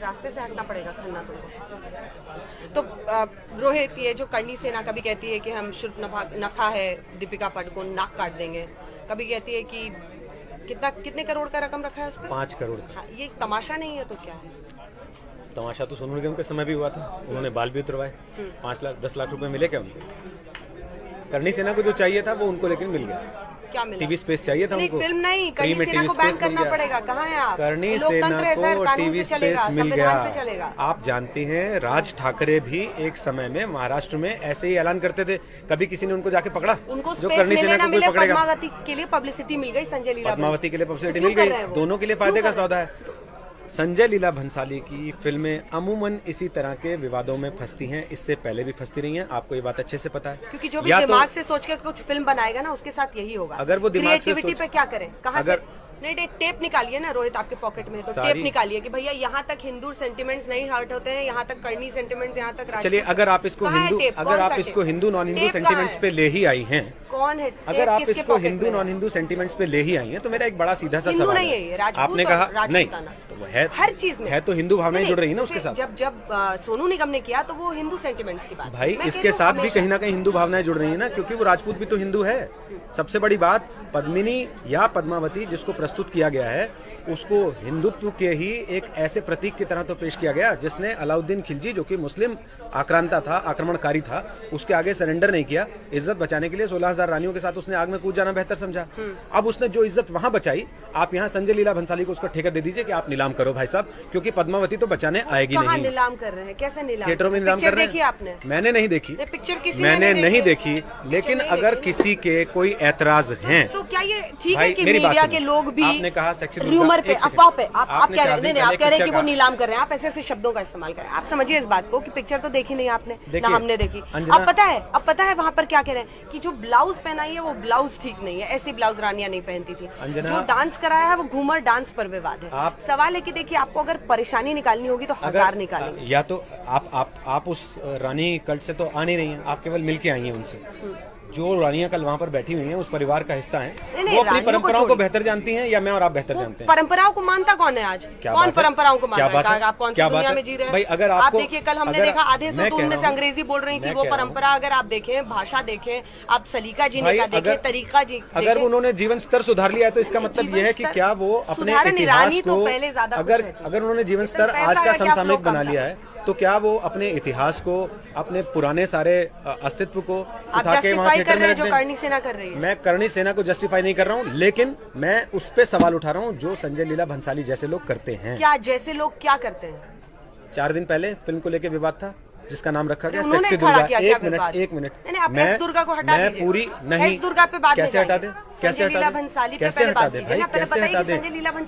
रास्ते से हटना पड़ेगा खन्ना तुमको। तो रोहित, ये जो करनी सेना कभी कहती है कि हम शूर्पणखा है दीपिका पादुकोण नाक काट देंगे, कभी कहती है कि कितने करोड़ का रकम रखा है उसमें? 5 करोड़ का। हाँ, ये तमाशा नहीं है तो क्या है? तमाशा तो सोनू निगम के समय भी हुआ था, उन्होंने बाल भी उतरवाए। 5 लाख 10 लाख रुपए मिले क्या उनको? करनी सेना को जो चाहिए था वो उनको लेकिन मिल गया। क्या मिला? टीवी स्पेस चाहिए था उनको। फिल्म नहीं, करनी सेना को बैन करना पड़ेगा। कहाँ है आप? करनी सेना को टीवी स्पेस मिल गया। आप जानते हैं राज ठाकरे भी एक समय में महाराष्ट्र में ऐसे ही ऐलान करते थे, कभी किसी ने उनको जाके पकड़ा? उनको जो करनी सेना को कोई पकड़ेगा। पद्मावती के लिए पब्लिसिटी मिल गई, संजय लीला पद्मावती के लिए पब्लिसिटी मिल गई, दोनों के लिए फायदे का सौदा है। संजय लीला भंसाली की फिल्में अमूमन इसी तरह के विवादों में फंसती हैं, इससे पहले भी फंसती रही हैं, आपको ये बात अच्छे से पता है। क्योंकि जो भी दिमाग से सोच के कुछ फिल्म बनाएगा ना, उसके साथ यही होगा। अगर वो दिमाग से क्रिएटिविटी पे क्या करें? कहाँ से? नहीं, टेप निकालिए ना रोहित, आपके पॉकेट में तो टेप निकालिए कि भैया यहाँ तक हिंदू सेंटिमेंट्स नहीं हर्ट होते हैं, यहाँ तक करनी सेंटिमेंट्स, यहाँ तक। चलिए, अगर आप इसको हिंदू नॉन हिंदू सेंटिमेंट्स पे ले ही आई हैं, कौन है? अगर आप इसको हिंदू नॉन हिंदू सेंटिमेंट्स पे ले ही आई हैं, तो मेरा एक बड़ा सीधा सा सवाल है। आपने कहा नहीं, तो वो है हर चीज में है, तो हिंदू भावनाएं जुड़ रही है ना उसके साथ। जब सोनू निगम ने किया तो वो हिंदू सेंटिमेंट्स की बात, भाई इसके साथ भी कहीं ना कहीं हिंदू भावनाएं जुड़ रही है ना, क्योंकि वो राजपूत भी तो हिंदू है। सबसे बड़ी बात, पद्मिनी या पद्मावती जिसको प्रस्तुत किया गया है, उसको हिंदुत्व के ही एक ऐसे प्रतीक की तरह तो पेश किया गया जिसने अलाउद्दीन खिलजी, जो कि मुस्लिम आक्रांता था, आक्रमणकारी था, उसके आगे सरेंडर नहीं किया। इज्जत बचाने के लिए 16,000 रानियों के साथ उसने आग में कूद जाना बेहतर समझा। अब उसने जो इज्जत वहां बचाई, आप यहाँ संजय लीला भंसाली को उसका ठेका दे दीजिए कि आप नीलाम करो भाई साहब, क्योंकि पद्मावती तो बचाने आएगी नहीं। नीलाम कर रहे हैं? कैसे नीलाम? थिएटरों में नीलाम कर रहे हैं। आपने? मैंने नहीं देखी, पिक्चर किसी मैंने नहीं देखी, लेकिन अगर किसी के कोई ऐतराज हैं तो क्या ये ठीक है कि मीडिया के लोग भी आपने कहा रूमर पे, अफवाह पे आप कह रहे हैं, आप कह रहे हैं कि वो नीलाम कर रहे हैं, आप ऐसे ऐसे शब्दों का इस्तेमाल कर रहे हैं। आप समझिए इस बात को कि पिक्चर तो देखी नहीं आपने, ना हमने देखी। अब पता है वहाँ पर क्या कह रहे हैं कि जो ब्लाउज पहनाई है वो ब्लाउज ठीक नहीं है, ऐसी ब्लाउज रानियां नहीं पहनती थी। जो डांस कराया है वो घूमर डांस पर विवाद है। सवाल है कि देखिए, आपको अगर परेशानी निकालनी होगी तो 1000 निकालेंगे। या तो आप उस रानी कल्ट से तो आ नहीं रही हैं, आप केवल मिलके आई हैं उनसे। जो रानियां कल वहाँ पर बैठी हुई हैं उस परिवार का हिस्सा हैं, वो अपनी परंपराओं को बेहतर जानती हैं, या मैं और आप बेहतर जानते हैं? परंपराओं को मानता कौन है आज? कौन परंपराओं को मानता है? आप कौन सी दुनिया में जी रहे हैं भाई? अगर आप देखिए, कल हमने देखा आधे से तो उनमें से अंग्रेजी बोल रही थी। वो परंपरा अगर आप देखें, भाषा देखें, आप सलीका जीने का देखें, तरीका जी, अगर उन्होंने जीवन स्तर सुधार लिया है तो इसका मतलब यह है कि क्या वो अपने इतिहास को, अगर उन्होंने जीवन स्तर आज का समसामयिक बना लिया है, तो क्या वो अपने इतिहास को, अपने पुराने सारे अस्तित्व को उठा के वहाँ थिएटर में रख दें? करनी सेना कर रही है। मैं करनी सेना को जस्टिफाई नहीं कर रहा हूँ, लेकिन मैं उस पे सवाल उठा रहा हूँ जो संजय लीला भंसाली जैसे लोग करते हैं। क्या जैसे लोग क्या करते हैं? 4 दिन पहले फिल्म को लेकर विवाद था जिसका नाम रखा गया सेक्सी दुर्गा। एक मिनट, मैं दुर्गा को हटा दीजिए। पूरी नहीं, दुर्गा पे बात कैसे हटा दे? कैसे हटा दे? कैसे हटा दे भाई? कैसे हटा दे?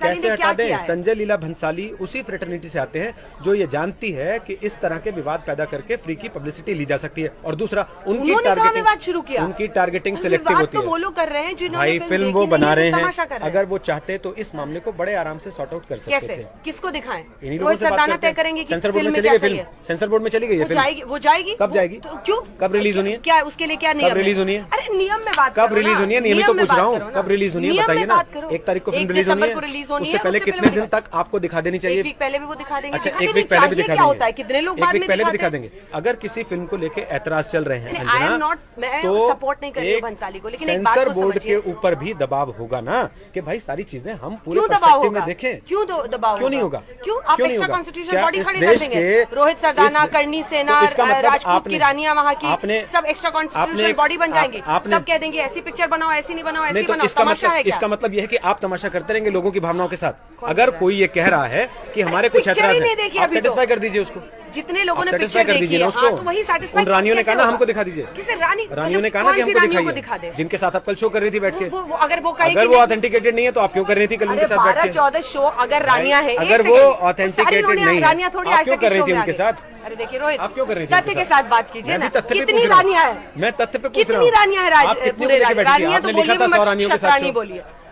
कैसे हटा दे? संजय लीला भंसाली उसी फ्रेटर्निटी से आते हैं जो ये जानती है कि इस तरह के विवाद पैदा करके फ्री की पब्लिसिटी ली जा सकती है, और दूसरा उनकी टारगेटिंग सिलेक्टिव होती है। वो लोग कर रहे हैं भाई, फिल्म वो बना रहे हैं, अगर वो चाहते तो इस मामले को बड़े आराम से सॉर्ट आउट कर सकते थे। किसको दिखाएं? इन्हीं लोगों से बात करते हैं। सेंसर बोर्ड में चली गई फिल्म, सेंसर बोर्ड में चली गई है फिल्म। वो जाएगी? कब जाएगी? क्यों? कब रिलीज होनी है? क्या उसके लिए क्या नियम? कब रिलीज होनी है? अरे नियम में बात कब रिलीज होनी है? नियम ही तो पूछ रहा हूँ, कब रिलीज होनी है बताइए ना। 1 तारीख को फिल्म रिलीज होनी है, उससे पहले कितने दिन तक आपको दिखा देनी चाहिए? 1 वीक पहले भी वो दिखा देंगे। अच्छा, 1 वीक पहले भी दिखा देंगे। कितने लोग 1 वीक पहले भी दिखा देंगे। अगर किसी फिल्म को लेके ऐतराज चल रहे हैं अंजना, तो सपोर्ट नहीं कर रही हूं भंसाली को, लेकिन एक बात सेंसर बोर्ड के ऊपर भी दबाव होगा ना कि भाई सारी चीजें हम पूरे पर्सपेक्टिव में देखें। क्यों दबाव? क्यों नहीं होगा? क्यों आप एक्स्ट्रा कॉन्स्टिट्यूशन बॉडी खड़ी कर देंगे? रोहित सरदाना, करनी सेना, राजपूत की रानियां वहाँ की सब एक्स्ट्रा कॉन्स्टिट्यूशनल बॉडी बन जाएंगे। सब कह देंगे ऐसी पिक्चर बनाओ, ऐसी नहीं बनाओ, ऐसी बनाओ। तमाशा है क्या? इसका मतलब यह है कि आप तमाशा करते रहेंगे लोगों की भावनाओं के साथ। अगर कोई ये कह रहा है कि हमारे कुछ ऐतराज है, आप सेटिस्फाई कर दीजिए उसको। जितने लोगों ने पिक्चर देखी है, तो वही सेटिस्फाई। उन रानियों ने कहा ना हमको दिखा दीजिए। किसे रानियों ने कहा ना कि हमको दिखाइए, जिनके साथ आप कल शो कर रही थी बैठ के। अगर वो ऑथेंटिकेटेड नहीं है तो आप क्यों कर रही थी कल उनके साथ बैठ के? 12-14 शो अगर रानियां है, अगर वो ऑथेंटिकेटेड नहीं है, आप क्यों कर रही थी उनके साथ? अरे देखिए रोहित, आप क्यों कर रही थी? तथ्य के साथ बात कीजिए ना। कितनी रानियां है? मैं तथ्य पे पूछ रहा हूँ। कितनी रानियां है? आप कितनी रानियां तो लिखा था 100 रानियों के साथ बोलिए।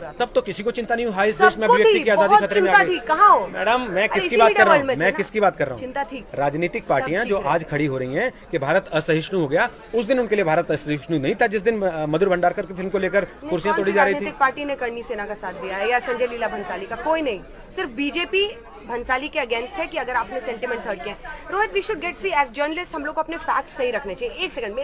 रहा था। तब तो किसी को चिंता नहीं हुई, हाई देश में सबको अभिव्यक्ति थी, की आजादी बहुत खतरे में आ चिंता गई। थी, कहाँ हो मैडम मैं अरे किसकी इसीलिए बात कर रहा वर्ल्ड हूँ, में मैं थे किसकी ना। बात कर रहा हूँ? चिंता थी। राजनीतिक सब पार्टियां जो ठीक है। आज खड़ी हो रही हैं कि भारत असहिष्णु हो गया, उस दिन उनके लिए भारत असहिष्णु नहीं था जिस दिन मधुर भंडारकर की फिल्म को लेकर कुर्सियां कौन तोड़ी सी जा रही थी। राजनीतिक पार्टी ने करनी सेना का साथ दिया है या संजय लीला भंसाली का? कोई नहीं। सिर्फ बीजेपी भंसाली के अगेंस्ट है कि अगर आपने सेंटिमेंट्स हर्ट किए। Rohit, we should get see as journalist हम लोग को अपने फैक्ट्स सही रखने चाहिए। एक सेकंड,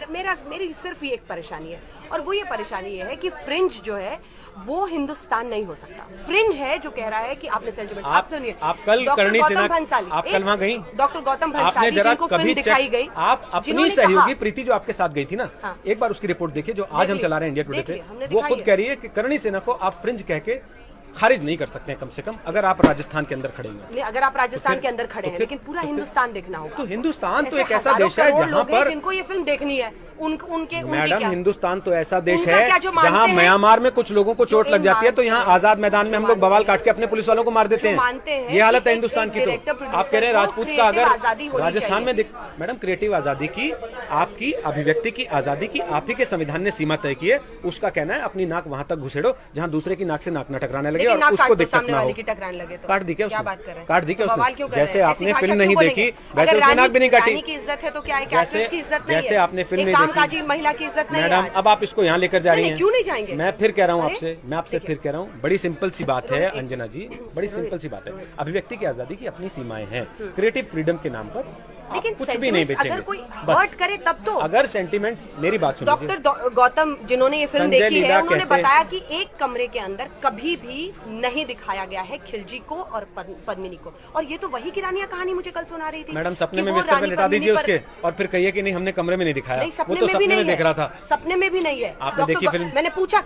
मेरी सिर्फ ये एक परेशानी है, और वो ये परेशानी ये है कि फ्रिंज जो है वो हिंदुस्तान नहीं हो सकता। फ्रिंज है जो कह रहा है कि आपने सेंटिमेंट्स, आप सुनिए, आप कल करणी सेना, भंसाली, आप कल वहां गई, डॉक्टर गौतम आपने भंसाली जरा जिनको कभी फिल्म दिखाई गई, आप अपनी जिन्होंने सहयोगी कहा- प्रीति जो आपके साथ गई थी ना, हाँ। एक बार उसकी रिपोर्ट देखिए जो आज हम चला रहे हैं इंडिया टुडे देखिए, हमने पे, वो दिखाई खुद है। कह रही है कि करणी सेना को आप फ्रिंज कह के खारिज नहीं कर सकते हैं, कम से कम अगर आप राजस्थान के अंदर खड़े हैं। नहीं, अगर आप राजस्थान फिर- के अंदर खड़े तो हैं, फिर- लेकिन पूरा तो फिर- हिंदुस्तान देखना होगा। तो हिंदुस्तान तो ऐसे एक ऐसा हजारों देश है करोड़ जहां लोग हैं पर, जिनको ये फिल्म देखनी है, उनके मैडम क्या? हिंदुस्तान तो ऐसा देश उनका है क्या जो मानते जहां हैं? म्यांमार में कुछ लोगों को चोट जो लग जाती है तो मानते यहाँ हैं, आजाद मैदान में हम लोग बवाल काट के अपने पुलिस वालों को मार देते जो मानते हैं। हैं ये हालत कि है एक- हिंदुस्तान एक की। डायरेक्टर, तो प्रोड्यूसर आप कह रहे हैं को राजपूत का क्रिएटिव अगर आजादी होनी राजस्थान में चाहिए। मैडम क्रिएटिव आजादी की, आपकी अभिव्यक्ति की आजादी की आप ही के संविधान ने सीमा तय की है। उसका कहना है अपनी नाक वहां तक घुसेड़ो जहां दूसरे की नाक से नाक न टकराने लगे लेकिन और नाक उसको काट दो दिक्कत सामने ना हो। वाले की टकराने लगे तो काट दी क्या क्या उसने? बात कर रहे हैं? काट दी क्या बवाल उसने? क्यों कर रहे जैसे हैं? आपने ऐसी फिल्म भाषा नहीं क्यों देखी बोलेंगे? वैसे अगर उसने नाक भी नहीं काटी। रानी की इज्जत है तो क्या है? जैसे- एक्ट्रेस की इज्जत नहीं है? जैसे आपने फिल्म एक नहीं काम देखी। काजी महिला की इज्जत नहीं है मैडम आज। अब आप इसको यहाँ लेकर जा रही नहीं, हैं। क्यों नहीं जाएंगे? मैं फिर कह रहा हूँ अरे, आपसे, मैं आपसे फिर कह रहा हूँ, बड़ी सिंपल सी बात है अंजना जी, बड़ी सिंपल सी बात है। अभिव्यक्ति की आजादी की अपनी सीमाएं हैं, क्रिएटिव फ्रीडम के नाम पर आप लेकिन कुछ भी नहीं sentiments बेचेंगे। अगर कोई बस। हर्ट करे तब तो। अगर सेंटिमेंट्स, मेरी बात सुनिए, डॉक्टर गौतम जिन्होंने ये फिल्म संजय देखी लीला है, उन्होंने कहते हैं- बताया कि एक कमरे के अंदर कभी भी नहीं दिखाया गया है खिलजी को और पद्मिनी को। और ये तो वही किरानिया कहानी मुझे कल सुना रही थी। मैडम सपने कि में वो बिस्तर पे रानी लिटा दीजिए पद्मिनी उसके और फिर कहिए कि नहीं हमने कमरे में नहीं दिखाया। नहीं, वो सपने तो में भी सपने नहीं में है। देख रहा था। सपने में भी नहीं है। आपने देखी फिल्म? मैंने पूछा